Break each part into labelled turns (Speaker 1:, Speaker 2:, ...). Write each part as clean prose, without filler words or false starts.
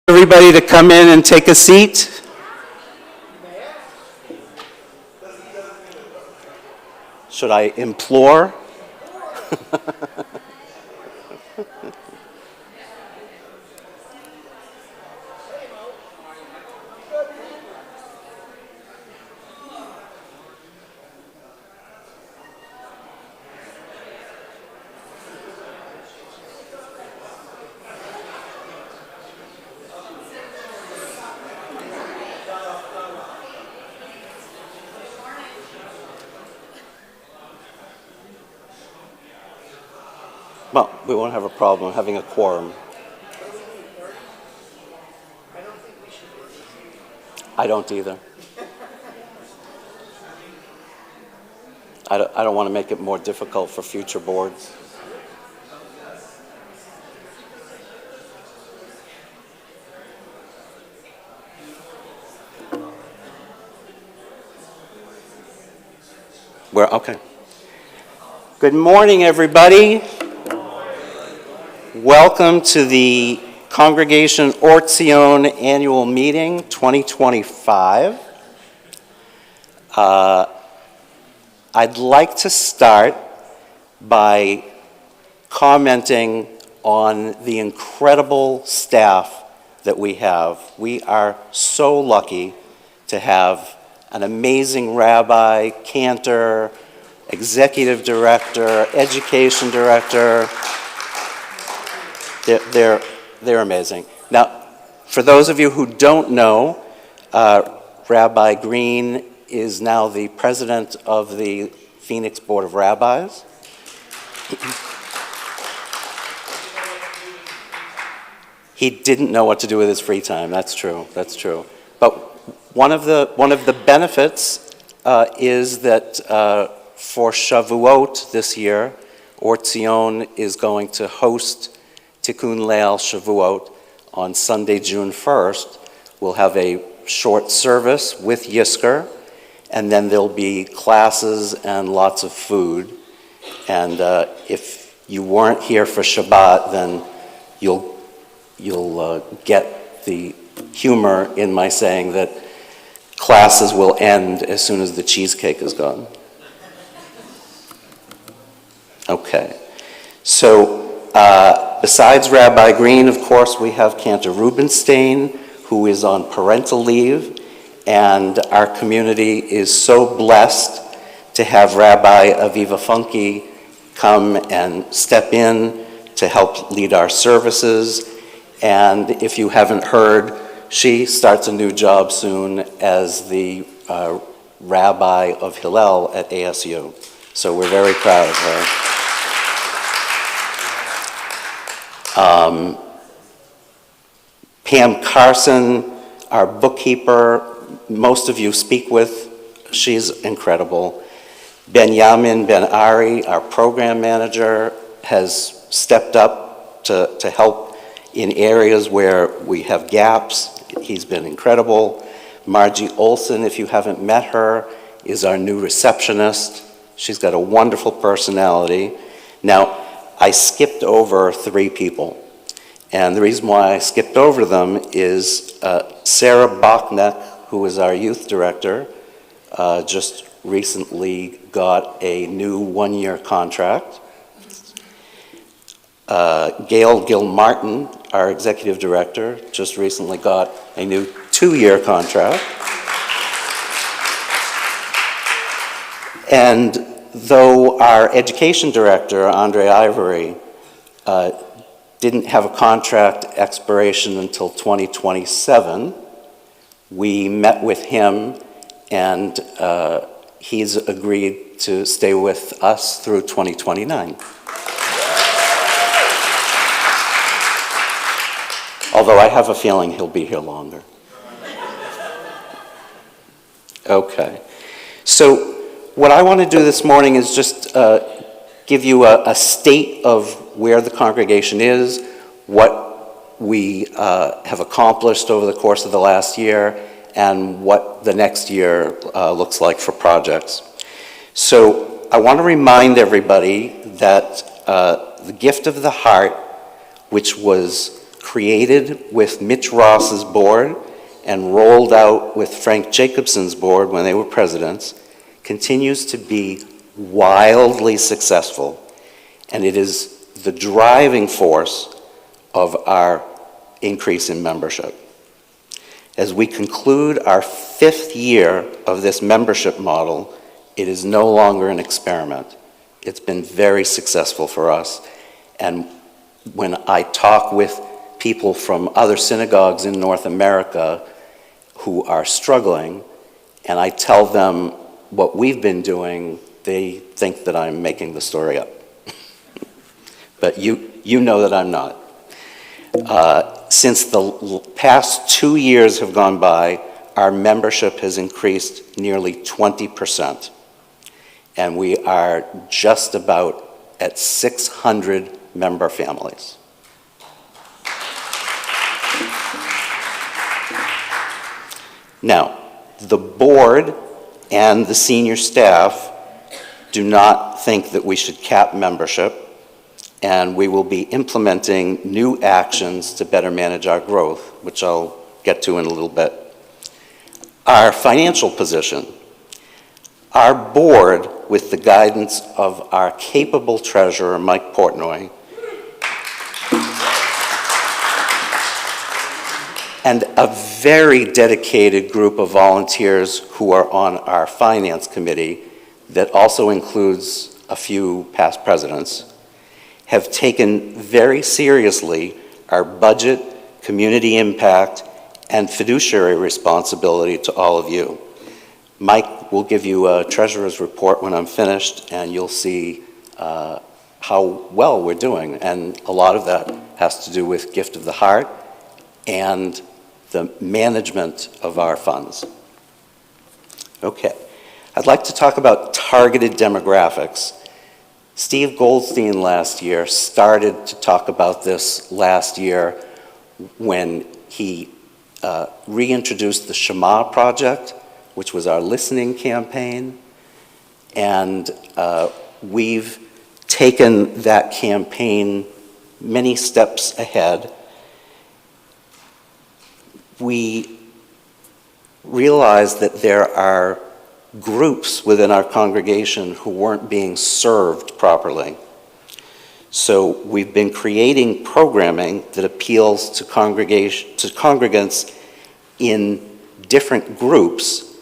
Speaker 1: Everybody to come in and take a seat. Should I implore? Well, we won't have a problem having a quorum. I don't either. I don't want to make it more difficult for future boards. We're okay. Good morning, everybody. Welcome to the Congregation Or Tzion Annual Meeting 2025. I'd like to start by commenting on the incredible staff that we have. We are so lucky to have an amazing Rabbi, Cantor, Executive Director, Education Director. They're amazing. Now, for those of you who don't know, Rabbi Green is now the president of the Phoenix Board of Rabbis. He didn't know what to do with his free time. That's true. That's true. But one of the benefits is that for Shavuot this year, Or Tzion is going to host Tikkun Leil Shavuot on Sunday, June 1st. We'll have a short service with Yisker, and then there'll be classes and lots of food. And if you weren't here for Shabbat, then you'll get the humor in my saying that classes will end as soon as the cheesecake is gone. Okay, so besides Rabbi Green, of course, we have Cantor Rubinstein, who is on parental leave, and our community is so blessed to have Rabbi Aviva Funke come and step in to help lead our services. And if you haven't heard, she starts a new job soon as the Rabbi of Hillel at ASU. So we're very proud of her. Pam Carson, our bookkeeper, most of you speak with. She's incredible. Benjamin Ben-Ari, our program manager, has stepped up to help in areas where we have gaps. He's been incredible. Margie Olson, if you haven't met her, is our new receptionist. She's got a wonderful personality. Now, I skipped over 3 people. And the reason why I skipped over them is Sarah Bachneck, who is our youth director, just recently got a new 1-year contract. Gail Gilmartin, our executive director, just recently got a new 2-year contract. And though our education director, Andre Ivory, didn't have a contract expiration until 2027, we met with him and he's agreed to stay with us through 2029. Although I have a feeling he'll be here longer. Okay, so what I want to do this morning is just give you a state of where the congregation is, what we have accomplished over the course of the last year, and what the next year looks like for projects. So I want to remind everybody that the gift of the heart, which was created with Mitch Ross's board and rolled out with Frank Jacobson's board when they were presidents, continues to be wildly successful, and it is the driving force of our increase in membership. As we conclude our 5th year of this membership model, it is no longer an experiment. It's been very successful for us. And when I talk with people from other synagogues in North America who are struggling, and I tell them what we've been doing, they think that I'm making the story up. But you know that I'm not. Since the past 2 years have gone by, our membership has increased nearly 20%. And we are just about at 600 member families. Now, the board and the senior staff do not think that we should cap membership, and we will be implementing new actions to better manage our growth, which I'll get to in a little bit. Our financial position. Our board, with the guidance of our capable treasurer, Mike Portnoy, and a very dedicated group of volunteers who are on our finance committee that also includes a few past presidents, have taken very seriously our budget, community impact, and fiduciary responsibility to all of you. Mike will give you a treasurer's report when I'm finished, and you'll see how well we're doing. And a lot of that has to do with gift of the heart and the management of our funds. Okay, I'd like to talk about targeted demographics. Steve Goldstein last year started to talk about this last year when he reintroduced the Shema Project, which was our listening campaign. And we've taken that campaign many steps ahead. We realized that there are groups within our congregation who weren't being served properly. So we've been creating programming that appeals to congregants in different groups,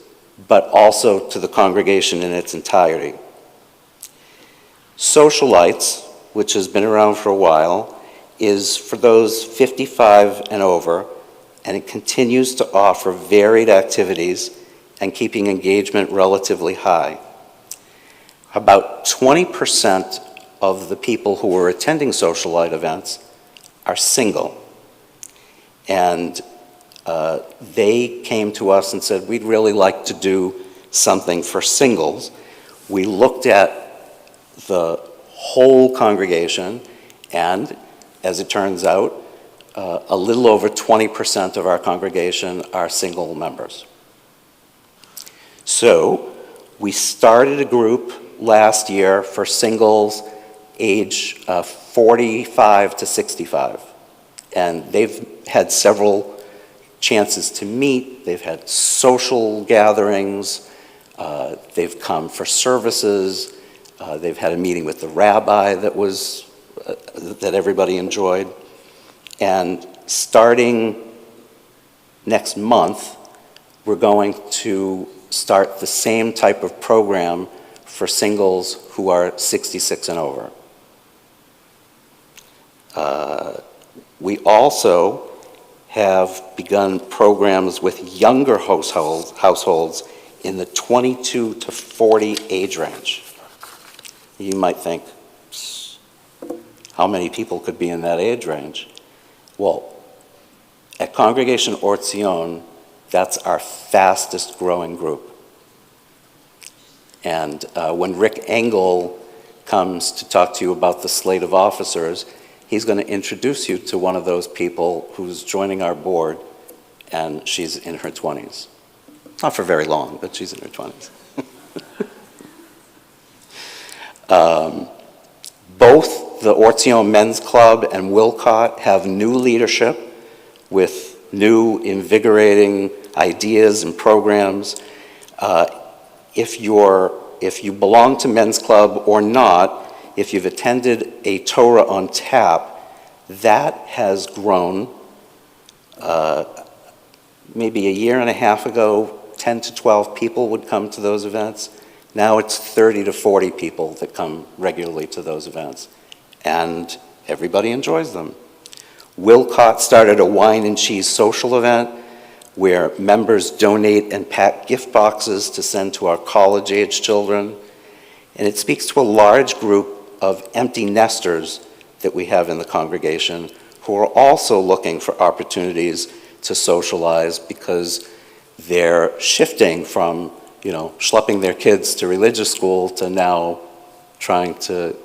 Speaker 1: but also to the congregation in its entirety. Socialites, which has been around for a while, is for those 55 and over, and it continues to offer varied activities and keeping engagement relatively high. About 20% of the people who are attending Socialite events are single. And they came to us and said, we'd really like to do something for singles. We looked at the whole congregation, and as it turns out, a little over 20% of our congregation are single members. So we started a group last year for singles age 45 to 65. And they've had several chances to meet. They've had social gatherings. They've come for services. They've had a meeting with the rabbi that everybody enjoyed. And starting next month, we're going to start the same type of program for singles who are 66 and over. We also have begun programs with younger households in the 22 to 40 age range. You might think, how many people could be in that age range? Well, at Congregation Or Tzion, that's our fastest growing group. And when Rick Engel comes to talk to you about the slate of officers, he's going to introduce you to one of those people who's joining our board, and she's in her 20s. Not for very long, but she's in her 20s. Both the Or Tzion Men's Club and Wilcott have new leadership with new invigorating ideas and programs. If you belong to Men's Club or not, if you've attended a Torah on Tap, that has grown. Maybe a year and a half ago, 10 to 12 people would come to those events. Now it's 30 to 40 people that come regularly to those events, and everybody enjoys them. Wilcott started a wine and cheese social event where members donate and pack gift boxes to send to our college-age children, and it speaks to a large group of empty nesters that we have in the congregation who are also looking for opportunities to socialize because they're shifting from, schlepping their kids to religious school to now trying to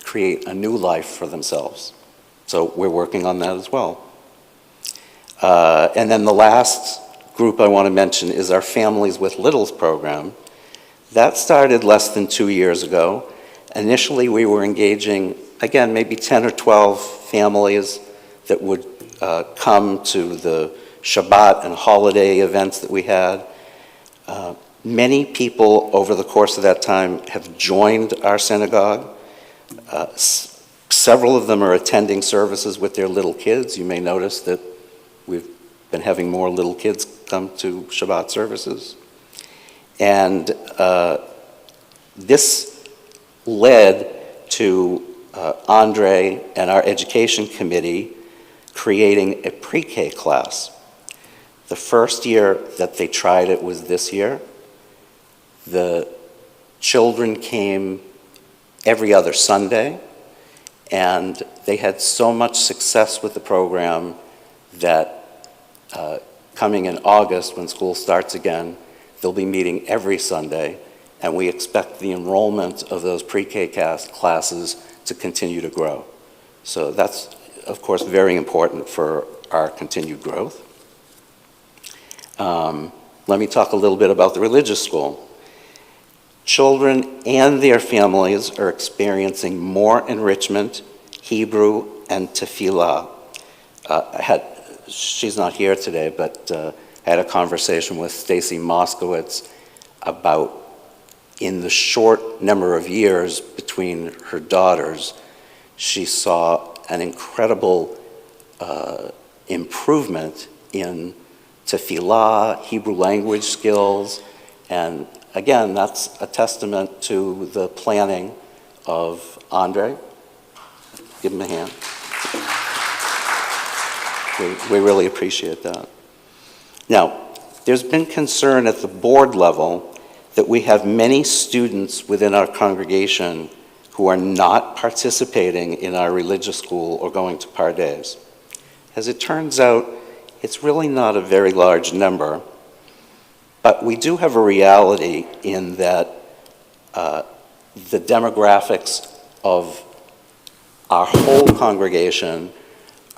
Speaker 1: create a new life for themselves. So we're working on that as well. And then the last group I want to mention is our Families with Littles program. That started less than 2 years ago. Initially, we were engaging, again, maybe 10 or 12 families that would come to the Shabbat and holiday events that we had. Many people over the course of that time have joined our synagogue. Several of them are attending services with their little kids. You may notice that we've been having more little kids come to Shabbat services. And this led to Andre and our education committee creating a pre-K class. The first year that they tried it was this year. The children came every other Sunday, and they had so much success with the program that coming in August, when school starts again, they'll be meeting every Sunday, and we expect the enrollment of those pre-K classes to continue to grow. So that's, of course, very important for our continued growth. Let me talk a little bit about the religious school. Children and their families are experiencing more enrichment, Hebrew, and tefillah. She's not here today, but I had a conversation with Stacy Moskowitz about, in the short number of years between her daughters, she saw an incredible improvement in tefillah, Hebrew language skills, and again, that's a testament to the planning of Andre. Give him a hand. We really appreciate that. Now, there's been concern at the board level that we have many students within our congregation who are not participating in our religious school or going to Pardes. As it turns out, it's really not a very large number, but we do have a reality in that the demographics of our whole congregation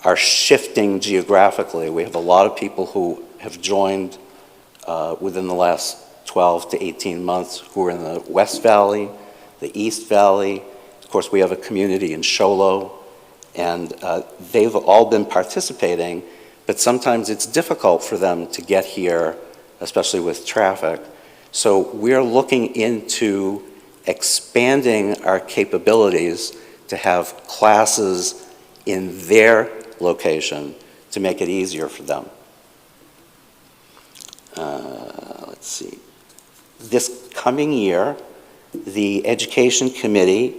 Speaker 1: are shifting geographically. We have a lot of people who have joined within the last 12 to 18 months who are in the West Valley, the East Valley. Of course, we have a community in Sholo, and they've all been participating, but sometimes it's difficult for them to get here, especially with traffic. So we're looking into expanding our capabilities to have classes in their location to make it easier for them. Let's see. This coming year, the Education Committee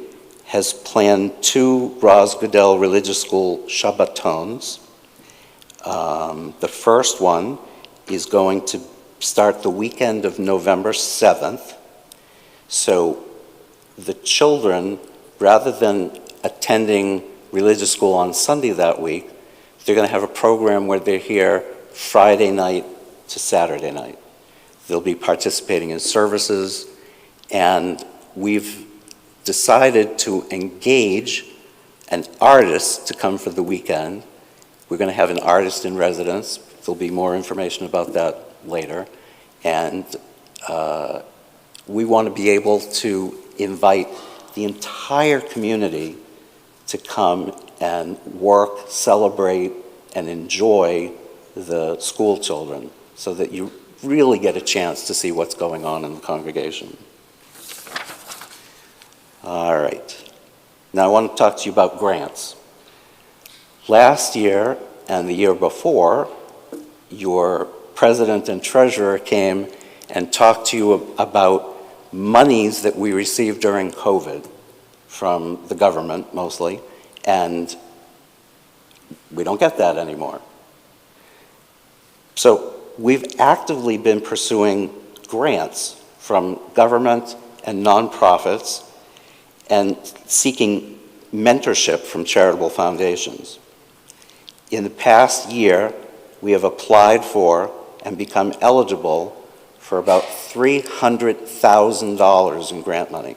Speaker 1: has planned 2 Raz Goodell Religious School Shabbatons. The first one is going to start the weekend of November 7th. So the children, rather than attending religious school on Sunday that week, they're going to have a program where they're here Friday night to Saturday night. They'll be participating in services, and we've decided to engage an artist to come for the weekend. We're going to have an artist in residence. There'll be more information about that later. And we want to be able to invite the entire community to come and work, celebrate, and enjoy the school children so that you really get a chance to see what's going on in the congregation. All right. Now I want to talk to you about grants. Last year and the year before, your president and treasurer came and talked to you about monies that we received during COVID from the government mostly, and we don't get that anymore. So we've actively been pursuing grants from government and nonprofits and seeking mentorship from charitable foundations. In the past year, we have applied for and become eligible for about $300,000 in grant money.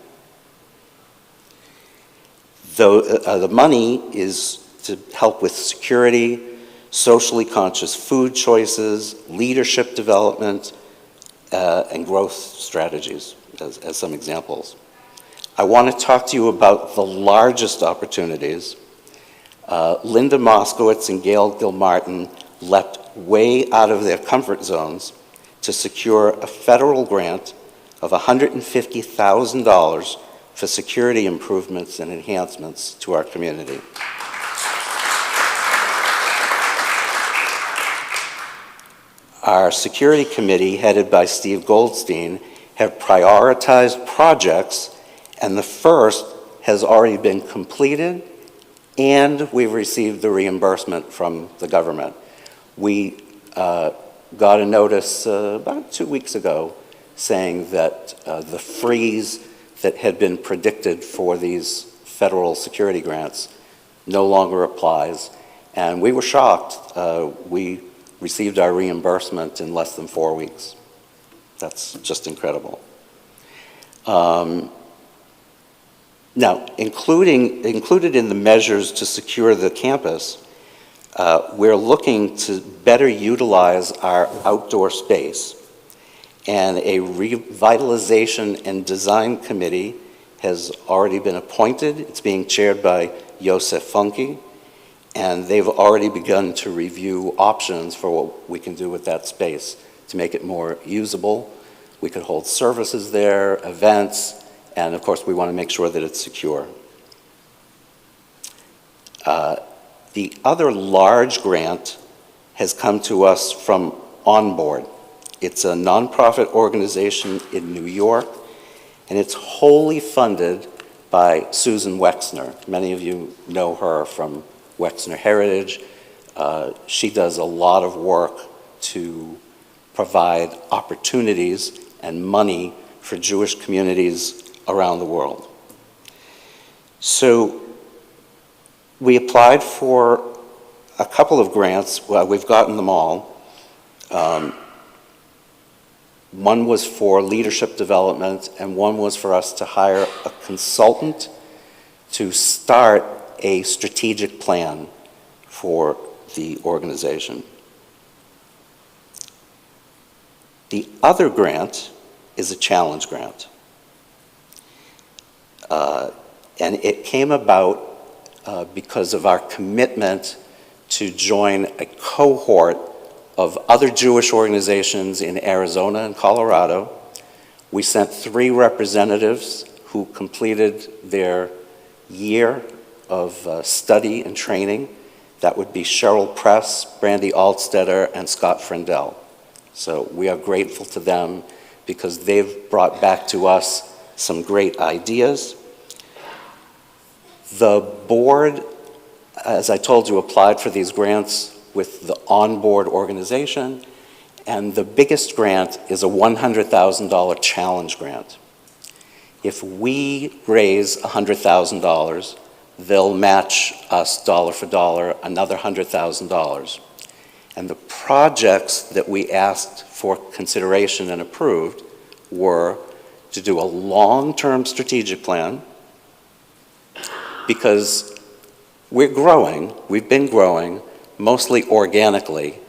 Speaker 1: The money is to help with security, socially conscious food choices, leadership development, and growth strategies, as some examples. I want to talk to you about the largest opportunities. Linda Moskowitz and Gail Gilmartin leapt way out of their comfort zones to secure a federal grant of $150,000 for security improvements and enhancements to our community. Our security committee, headed by Steve Goldstein, have prioritized projects, and the first has already been completed, and we've received the reimbursement from the government. We got a notice about 2 weeks ago saying that the freeze that had been predicted for these federal security grants no longer applies, and we were shocked. We received our reimbursement in less than 4 weeks. That's just incredible. Now, included in the measures to secure the campus, we're looking to better utilize our outdoor space, and a revitalization and design committee has already been appointed. It's being chaired by Yosef Funke, and they've already begun to review options for what we can do with that space to make it more usable. We could hold services there, events, and of course we want to make sure that it's secure. The other large grant has come to us from Onboard. It's a nonprofit organization in New York, and it's wholly funded by Susan Wexner. Many of you know her from Wexner Heritage. She does a lot of work to provide opportunities and money for Jewish communities around the world. So we applied for a couple of grants. Well, we've gotten them all. One was for leadership development, and one was for us to hire a consultant to start a strategic plan for the organization. The other grant is a challenge grant. And it came about because of our commitment to join a cohort of other Jewish organizations in Arizona and Colorado. We sent 3 representatives who completed their year of study and training. That would be Cheryl Press, Brandy Altstetter, and Scott Frendell. So we are grateful to them because they've brought back to us some great ideas. The board, as I told you, applied for these grants with the Onboard organization, and the biggest grant is a $100,000 challenge grant. If we raise $100,000, they'll match us dollar for dollar another $100,000. And the projects that we asked for consideration and approved were to do a long-term strategic plan, because we're growing, we've been growing, mostly organically,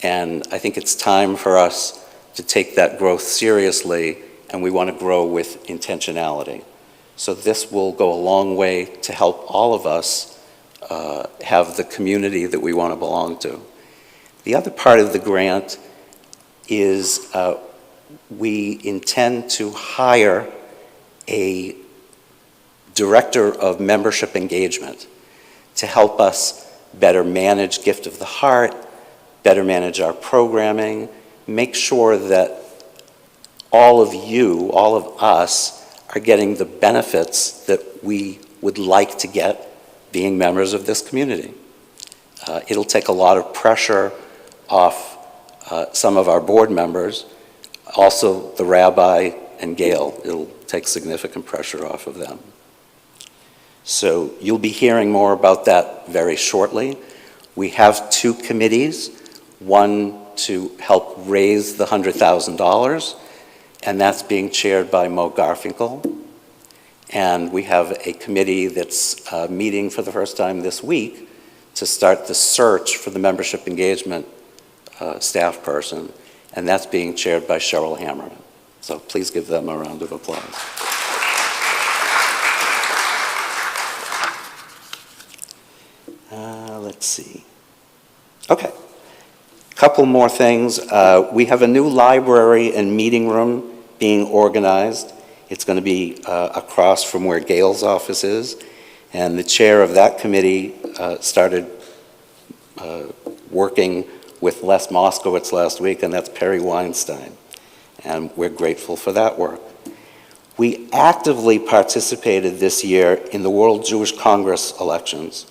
Speaker 1: and I think it's time for us to take that growth seriously, and we want to grow with intentionality. So this will go a long way to help all of us have the community that we want to belong to. The other part of the grant is we intend to hire a director of membership engagement to help us better manage Gift of the Heart, better manage our programming, make sure that all of you, all of us, are getting the benefits that we would like to get being members of this community. It'll take a lot of pressure off some of our board members, also the Rabbi and Gail. It'll take significant pressure off of them. So you'll be hearing more about that very shortly. We have two committees, one to help raise the $100,000, and that's being chaired by Mo Garfinkel. And we have a committee that's meeting for the first time this week to start the search for the membership engagement staff person, and that's being chaired by Cheryl Hammerman. So please give them a round of applause. Let's see. Okay, couple more things. We have a new library and meeting room being organized. It's going to be across from where Gail's office is, and the chair of that committee started working with Les Moskowitz last week, and that's Perry Weinstein, and we're grateful for that work. We actively participated this year in the World Jewish Congress elections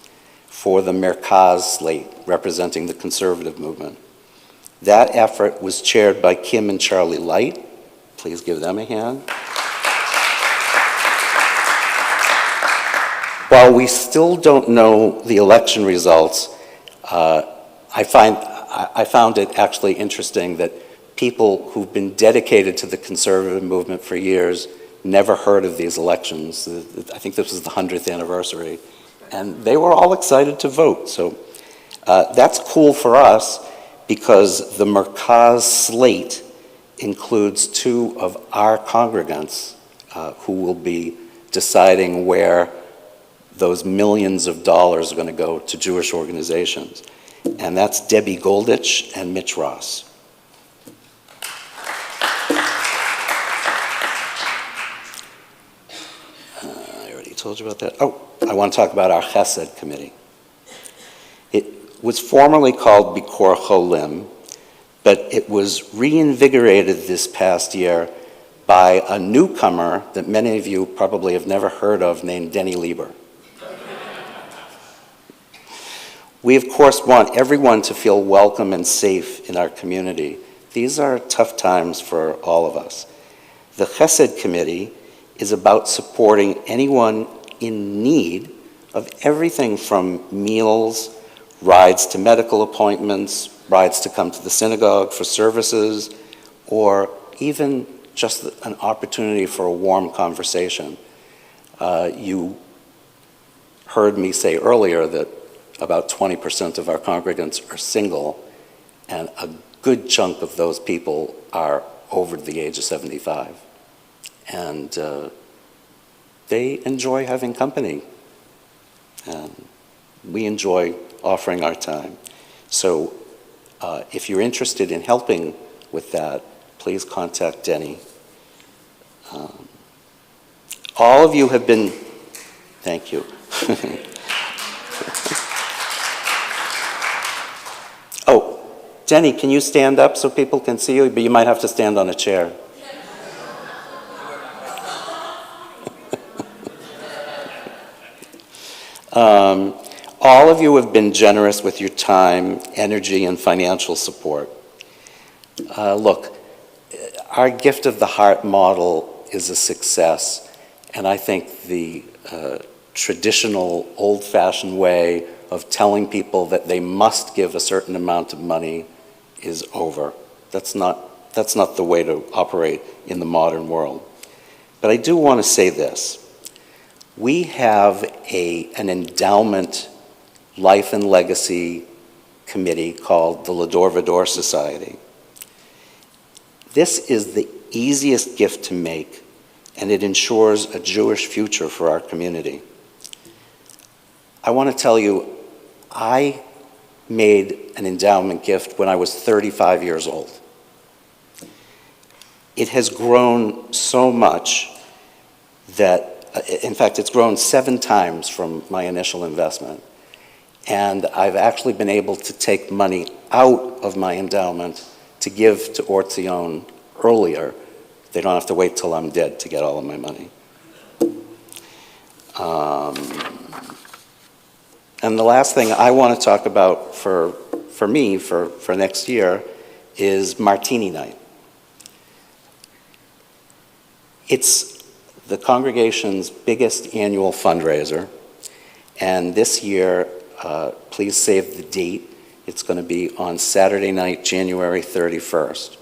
Speaker 1: for the Merkaz slate, representing the conservative movement. That effort was chaired by Kim and Charlie Light. Please give them a hand. While we still don't know the election results, I found it actually interesting that people who've been dedicated to the conservative movement for years never heard of these elections. I think this was the 100th anniversary, and they were all excited to vote. So that's cool for us because the Merkaz slate includes two of our congregants who will be deciding where those millions of dollars are going to go to Jewish organizations. And that's Debbie Goldich and Mitch Ross. I already told you about that. Oh, I want to talk about our Chesed committee. It was formerly called Bikor Cholim, but it was reinvigorated this past year by a newcomer that many of you probably have never heard of named Denny Lieber. We, of course, want everyone to feel welcome and safe in our community. These are tough times for all of us. The Chesed Committee is about supporting anyone in need of everything from meals, rides to medical appointments, rides to come to the synagogue for services, or even just an opportunity for a warm conversation. You heard me say earlier that about 20% of our congregants are single, and a good chunk of those people are over the age of 75. And they enjoy having company, and we enjoy offering our time. So if you're interested in helping with that, please contact Denny. All of you have been, thank you. Oh, Denny, can you stand up so people can see you? But you might have to stand on a chair. All of you have been generous with your time, energy, and financial support. Look, our Gift of the Heart model is a success, and I think the traditional, old-fashioned way of telling people that they must give a certain amount of money is over. That's not the way to operate in the modern world. But I do want to say this. We have an endowment life and legacy committee called the Lador Vador Society. This is the easiest gift to make, and it ensures a Jewish future for our community. I want to tell you, I made an endowment gift when I was 35 years old. It has grown so much that, in fact, it's grown 7 times from my initial investment. And I've actually been able to take money out of my endowment to give to Or Tzion earlier. They don't have to wait till I'm dead to get all of my money. And the last thing I want to talk about for me, for next year, is Martini Night. It's the congregation's biggest annual fundraiser, and this year, please save the date. It's going to be on Saturday night, January 31st.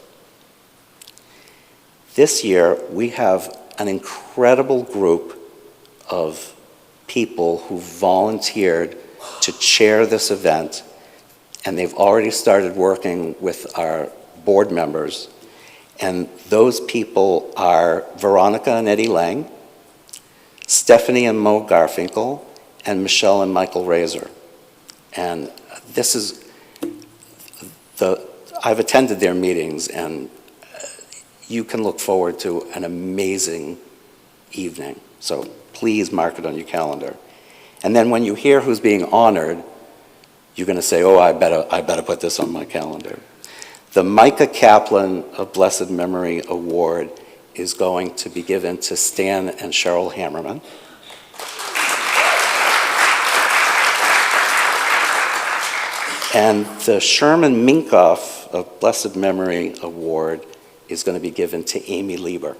Speaker 1: This year, we have an incredible group of people who volunteered to chair this event, and they've already started working with our board members. And those people are Veronica and Eddie Lang, Stephanie and Mo Garfinkel, and Michelle and Michael Razor. And this is I've attended their meetings, and you can look forward to an amazing evening. So please mark it on your calendar. And then when you hear who's being honored, you're going to say, oh, I better put this on my calendar. The Micah Kaplan of Blessed Memory Award is going to be given to Stan and Cheryl Hammerman. And the Sherman Minkoff of Blessed Memory Award is going to be given to Amy Lieber.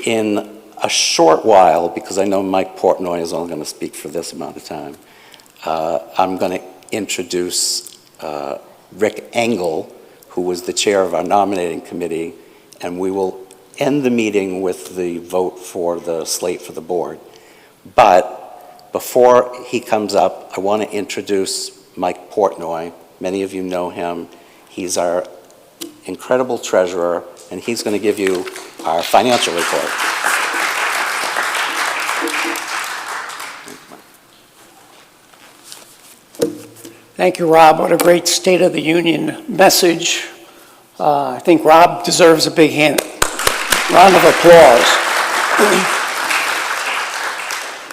Speaker 1: In a short while, because I know Mike Portnoy is only going to speak for this amount of time, I'm going to introduce Rick Engel, who was the chair of our nominating committee, and we will end the meeting with the vote for the slate for the board. But before he comes up, I want to introduce Mike Portnoy. Many of you know him. He's our incredible treasurer, and he's going to give you our financial report.
Speaker 2: Thank you, Rob. What a great State of the Union message. I think Rob deserves a big round of applause.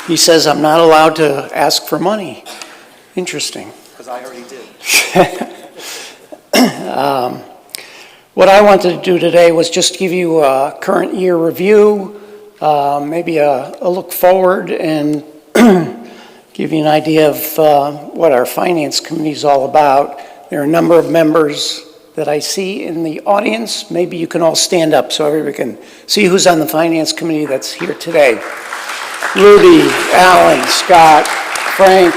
Speaker 2: He says, I'm not allowed to ask for money. Interesting.
Speaker 1: Because I already did.
Speaker 2: What I wanted to do today was just give you a current year review, maybe a look forward, and give you an idea of what our finance committee is all about. There are a number of members that I see in the audience. Maybe you can all stand up so everybody can see who's on the finance committee that's here today. Rudy, Alan, Scott, Frank.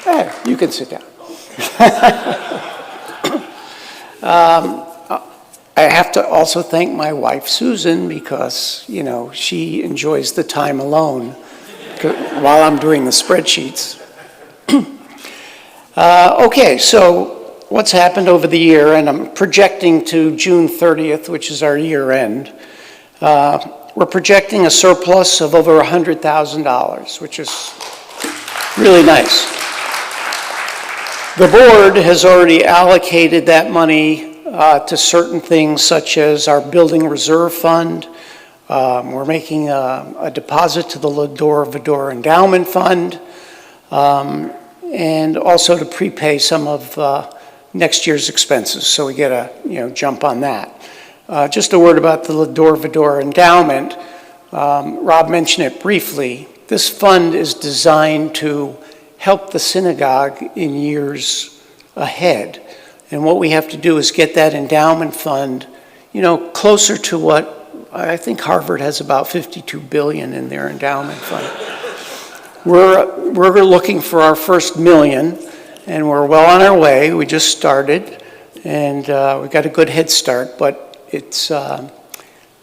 Speaker 2: Hey, you can sit down. I have to also thank my wife, Susan, because, you know, she enjoys the time alone while I'm doing the spreadsheets. Okay, so what's happened over the year, and I'm projecting to June 30th, which is our year end. We're projecting a surplus of over $100,000, which is really nice. The board has already allocated that money to certain things, such as our building reserve fund. We're making a deposit to the Lador Vidor Endowment Fund, and also to prepay some of next year's expenses. So we get a jump on that. Just a word about the Lador Vidor Endowment. Rob mentioned it briefly. This fund is designed to help the synagogue in years ahead. And what we have to do is get that endowment fund, closer to what I think Harvard has about $52 billion in their endowment fund. We're looking for our first $1 million, and we're well on our way. We just started, and we got a good head start, but it's,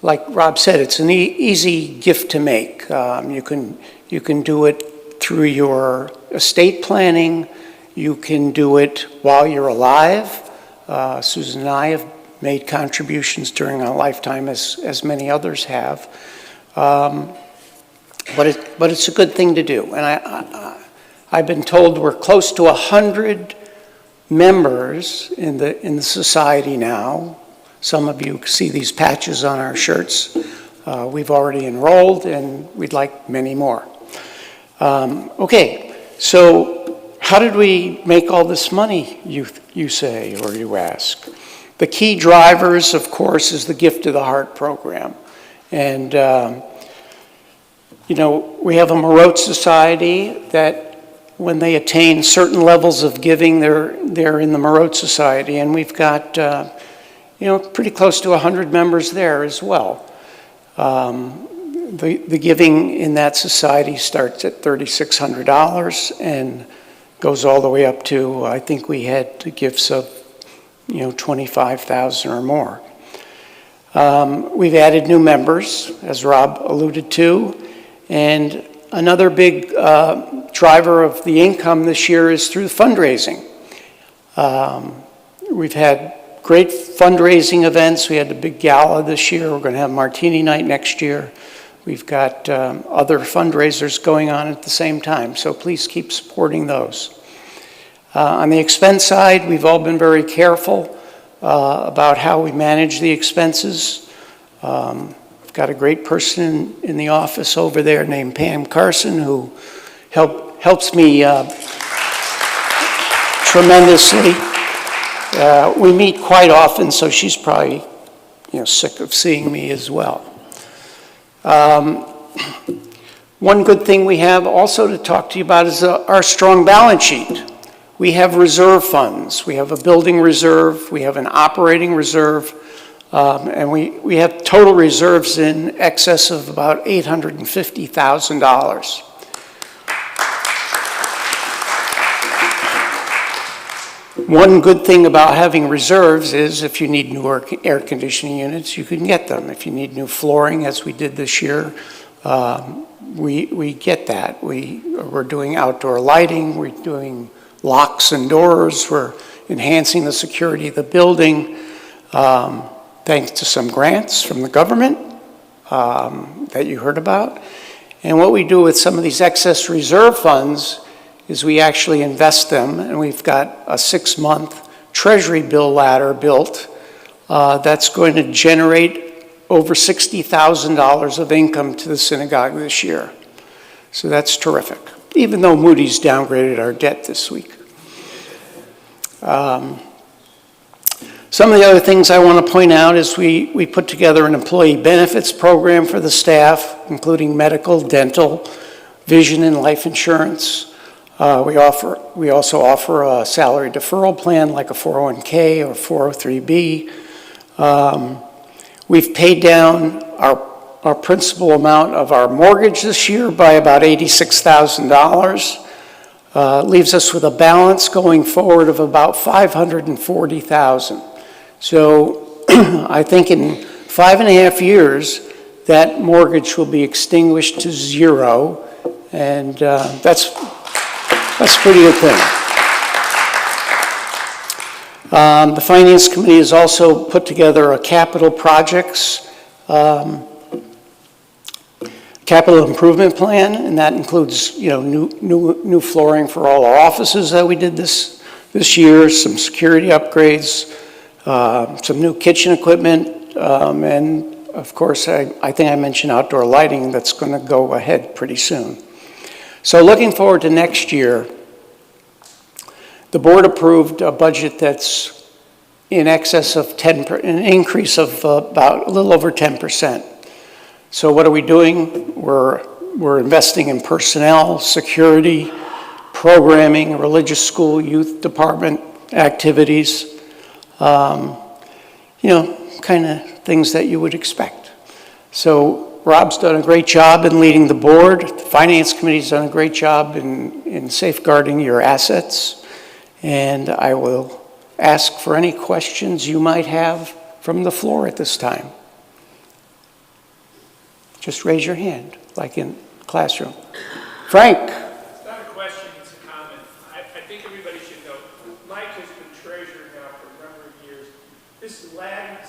Speaker 2: like Rob said, it's an easy gift to make. You can do it through your estate planning. You can do it while you're alive. Susan and I have made contributions during our lifetime, as many others have. But it's a good thing to do. And I've been told we're close to 100 members in the society now. Some of you see these patches on our shirts. We've already enrolled, and we'd like many more. Okay, so how did we make all this money, you say, or you ask? The key drivers, of course, is the Gift of the Heart program. And, you know, we have a Marot Society that when they attain certain levels of giving, they're in the Marot Society. And we've got, you know, pretty close to 100 members there as well. The giving in that society starts at $3,600 and goes all the way up to, I think we had gifts of, you know, $25,000 or more. We've added new members, as Rob alluded to, and another big driver of the income this year is through fundraising. We've had great fundraising events. We had the big gala this year. We're going to have Martini Night next year. We've got other fundraisers going on at the same time, so please keep supporting those. On the expense side, we've all been very careful about how we manage the expenses. We've got a great person in the office over there named Pam Carson who helps me tremendously. We meet quite often, so she's probably, you know, sick of seeing me as well. One good thing we have also to talk to you about is our strong balance sheet. We have reserve funds. We have a building reserve. We have an operating reserve. And we have total reserves in excess of about $850,000. One good thing about having reserves is if you need new air conditioning units, you can get them. If you need new flooring, as we did this year, we get that. We're doing outdoor lighting. We're doing locks and doors. We're enhancing the security of the building, thanks to some grants from the government that you heard about. And what we do with some of these excess reserve funds is we actually invest them, and we've got a 6-month treasury bill ladder built that's going to generate over $60,000 of income to the synagogue this year. So that's terrific, even though Moody's downgraded our debt this week. Some of the other things I want to point out is we put together an employee benefits program for the staff, including medical, dental, vision, and life insurance. We also offer a salary deferral plan like a 401k or 403b. We've paid down our principal amount of our mortgage this year by about $86,000. Leaves us with a balance going forward of about $540,000. So I think in 5.5 years, that mortgage will be extinguished to zero, and that's a pretty good thing. The Finance Committee has also put together a capital projects capital improvement plan, and that includes, you know, new flooring for all our offices that we did this year, some security upgrades, some new kitchen equipment, and of course, I think I mentioned outdoor lighting that's going to go ahead pretty soon. So looking forward to next year, the board approved a budget that's in excess of an increase of about a little over 10%. So what are we doing? We're investing in personnel, security, programming, religious school, youth department activities, you know, kind of things that you would expect. So Rob's done a great job in leading the board. The Finance Committee's done a great job in safeguarding your assets. And I will ask for any questions you might have from the floor at this time. Just raise your hand, like in classroom. Frank?
Speaker 3: It's not a question, It's a comment. I think everybody should know, Mike has been treasurer now for a number of years. This laddered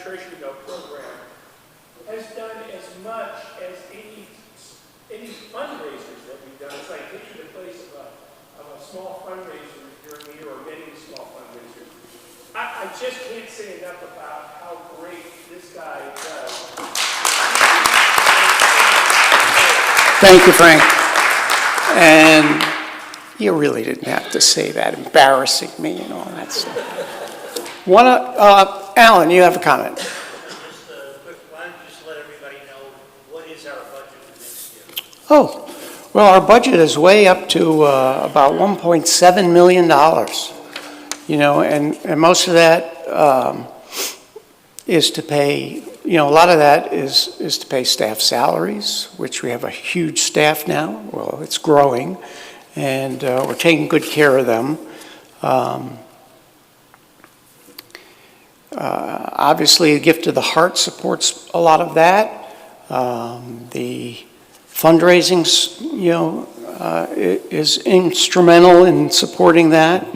Speaker 3: treasury note program has done as much as any fundraisers that we've done. It's like taking the place of a small fundraiser during the year, or many small fundraisers. I just can't say enough about how great this guy does.
Speaker 2: Thank you, Frank. And you really didn't have to say that, embarrassing me and all that stuff. Alan, you have a comment.
Speaker 4: Just quick, why don't you just let everybody know what is our budget for next year?
Speaker 2: Oh, well, our budget is way up to about $1.7 million. You know, and most of that is to pay, you know, a lot of that is to pay staff salaries, which we have a huge staff now. Well, it's growing, and we're taking good care of them. Obviously, the Gift of the Heart supports a lot of that. The fundraising, you know, is instrumental in supporting that.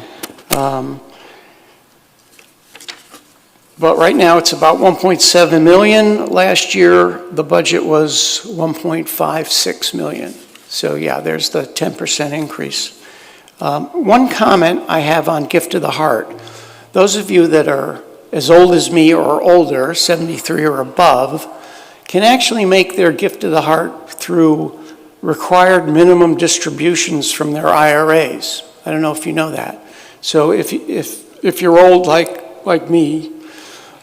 Speaker 2: But right now it's about 1.7 million. Last year the budget was 1.56 million. So yeah, there's the 10% increase. One comment I have on Gift of the Heart. Those of you that are as old as me or older, 73 or above, can actually make their Gift of the Heart through required minimum distributions from their IRAs. I don't know if you know that. So if you're old like me,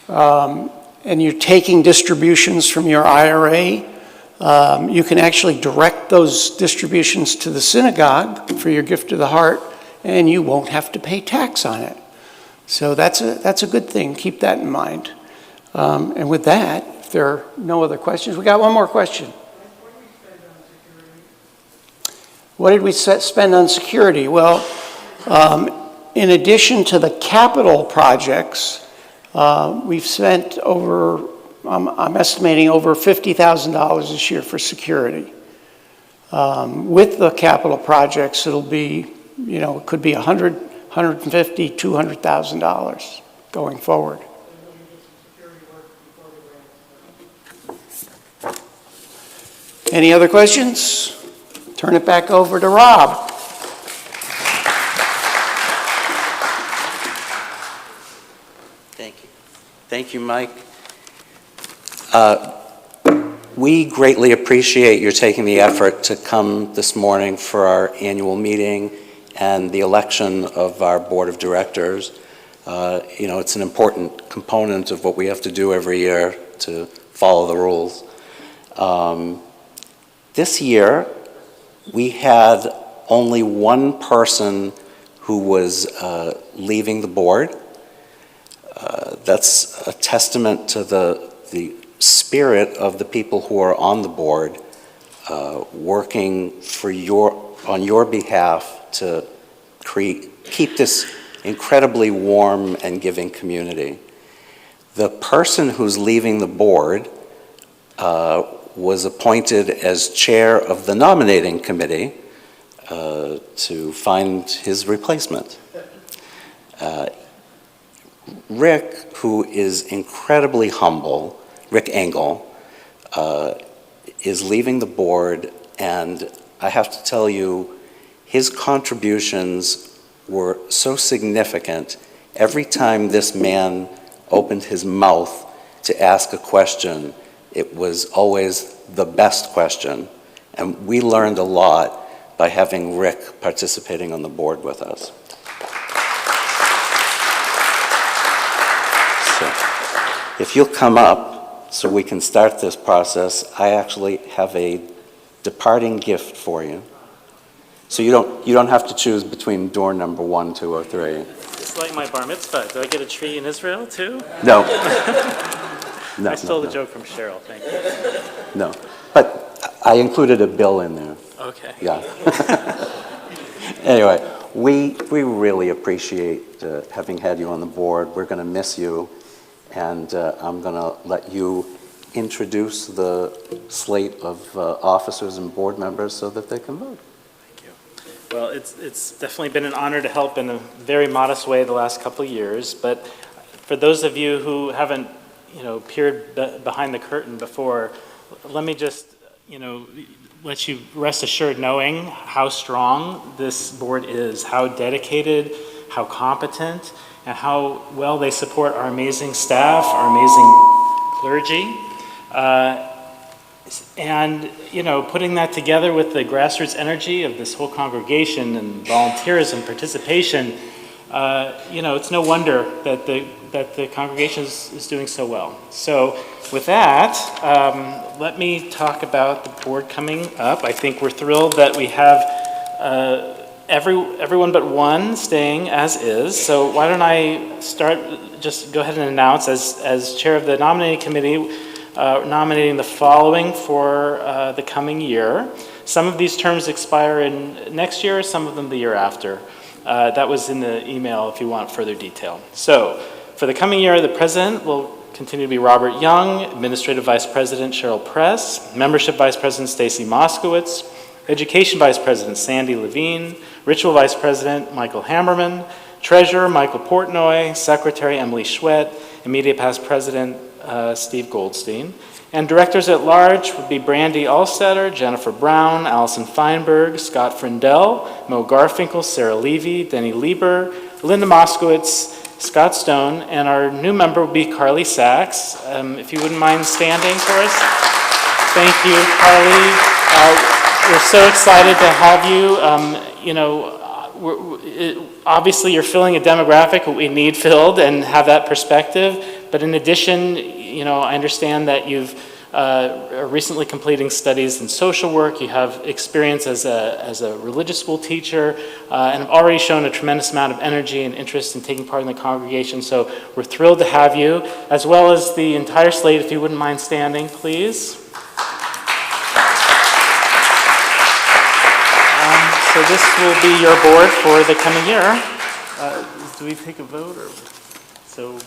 Speaker 2: and you're taking distributions from your IRA, you can actually direct those distributions to the synagogue for your Gift of the Heart, and you won't have to pay tax on it. So that's a good thing. Keep that in mind. And with that, if there are no other questions, we got one more question. What did we spend on security? Well, in addition to the capital projects, we've spent over, I'm estimating over $50,000 this year for security. With the capital projects, it'll be, you know, it could be $100,000, $150,000, $200,000 going forward. Any other questions? Turn it back over to Rob.
Speaker 1: Thank you. Thank you, Mike. We greatly appreciate your taking the effort to come this morning for our annual meeting and the election of our board of directors. You know, it's an important component of what we have to do every year to follow the rules. This year, we had only one person who was leaving the board. That's a testament to the spirit of the people who are on the board, working on your behalf to keep this incredibly warm and giving community. The person who's leaving the board was appointed as chair of the nominating committee to find his replacement. Rick, who is incredibly humble, Rick Engel, is leaving the board, and I have to tell you, his contributions were so significant. Every time this man opened his mouth to ask a question, it was always the best question, and we learned a lot by having Rick participating on the board with us. So, if you'll come up so we can start this process, I actually have a departing gift for you. So you don't have to choose between door number 1, 2, or 3.
Speaker 5: It's like my bar mitzvah. Do I get a tree in Israel too?
Speaker 1: No. No,
Speaker 5: I stole
Speaker 1: no,
Speaker 5: the joke from Cheryl, thank you.
Speaker 1: No, but I included a bill in there.
Speaker 5: Okay.
Speaker 1: Yeah. Anyway, we really appreciate having had you on the board. We're going to miss you, and I'm going to let you introduce the slate of officers and board members so that they can vote.
Speaker 5: Thank you. Well, it's definitely been an honor to help in a very modest way the last couple of years, but for those of you who haven't, peered behind the curtain before, let me just, let you rest assured knowing how strong this board is, how dedicated, how competent, and how well they support our amazing staff, our amazing clergy. And, putting that together with the grassroots energy of this whole congregation and volunteerism, participation, it's no wonder that the congregation is doing so well. So with that, let me talk about the board coming up. I think we're thrilled that we have everyone but one staying as is. So why don't I just go ahead and announce as chair of the nominating committee, nominating the following for the coming year. Some of these terms expire in next year, some of them the year after. That was in the email if you want further detail. So for the coming year, the president will continue to be Robert Young, administrative vice president Cheryl Press, membership vice president Stacy Moskowitz, education vice president Sandy Levine, ritual vice president Michael Hammerman, treasurer Michael Portnoy, secretary Emily Schwett, immediate past president Steve Goldstein. And directors at large would be Brandy Allstetter, Jennifer Brown, Allison Feinberg, Scott Frindell, Mo Garfinkel, Sarah Levy, Denny Lieber, Linda Moskowitz, Scott Stone, and our new member will be Carly Sachs. If you wouldn't mind standing for us. Thank you, Carly. We're so excited to have you. Obviously you're filling a demographic we need filled and have that perspective. But in addition, I understand that you've are recently completing studies in social work. You have experience as a religious school teacher, and have already shown a tremendous amount of energy and interest in taking part in the congregation. So we're thrilled to have you, as well as the entire slate. If you wouldn't mind standing, please. So this will be your board for the coming year. Do we take a vote, or so?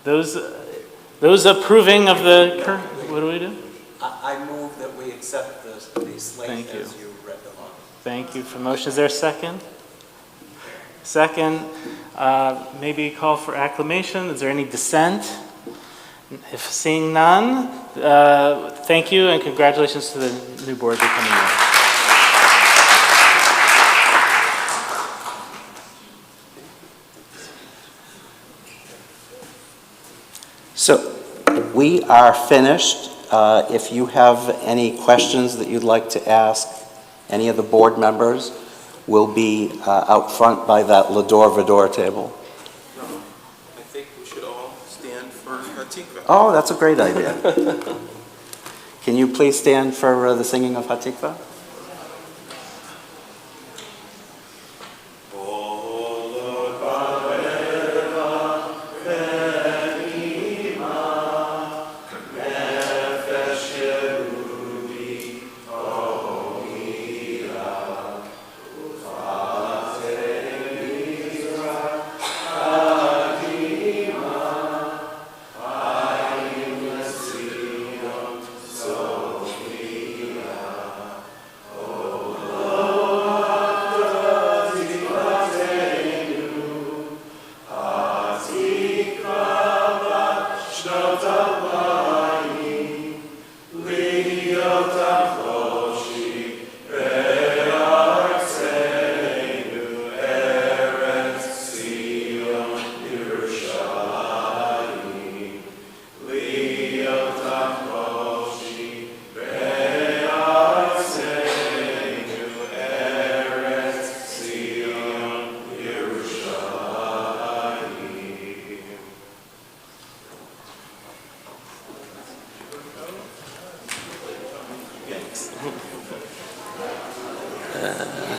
Speaker 5: Those approving of the current, what do we do?
Speaker 1: I move that we accept the slate
Speaker 5: Thank you.
Speaker 1: as you read them on.
Speaker 5: Thank you for motion. Is there a second? Second, maybe call for acclamation. Is there any dissent? If seeing none, thank you and congratulations to the new board that coming in.
Speaker 1: So we are finished. If you have any questions that you'd like to ask any of the board members, we'll be out front by that Lador Vador table.
Speaker 6: No, I think we should all stand for Hatikvah.
Speaker 1: Oh, that's a great idea. Can you please stand for the singing of Hatikvah?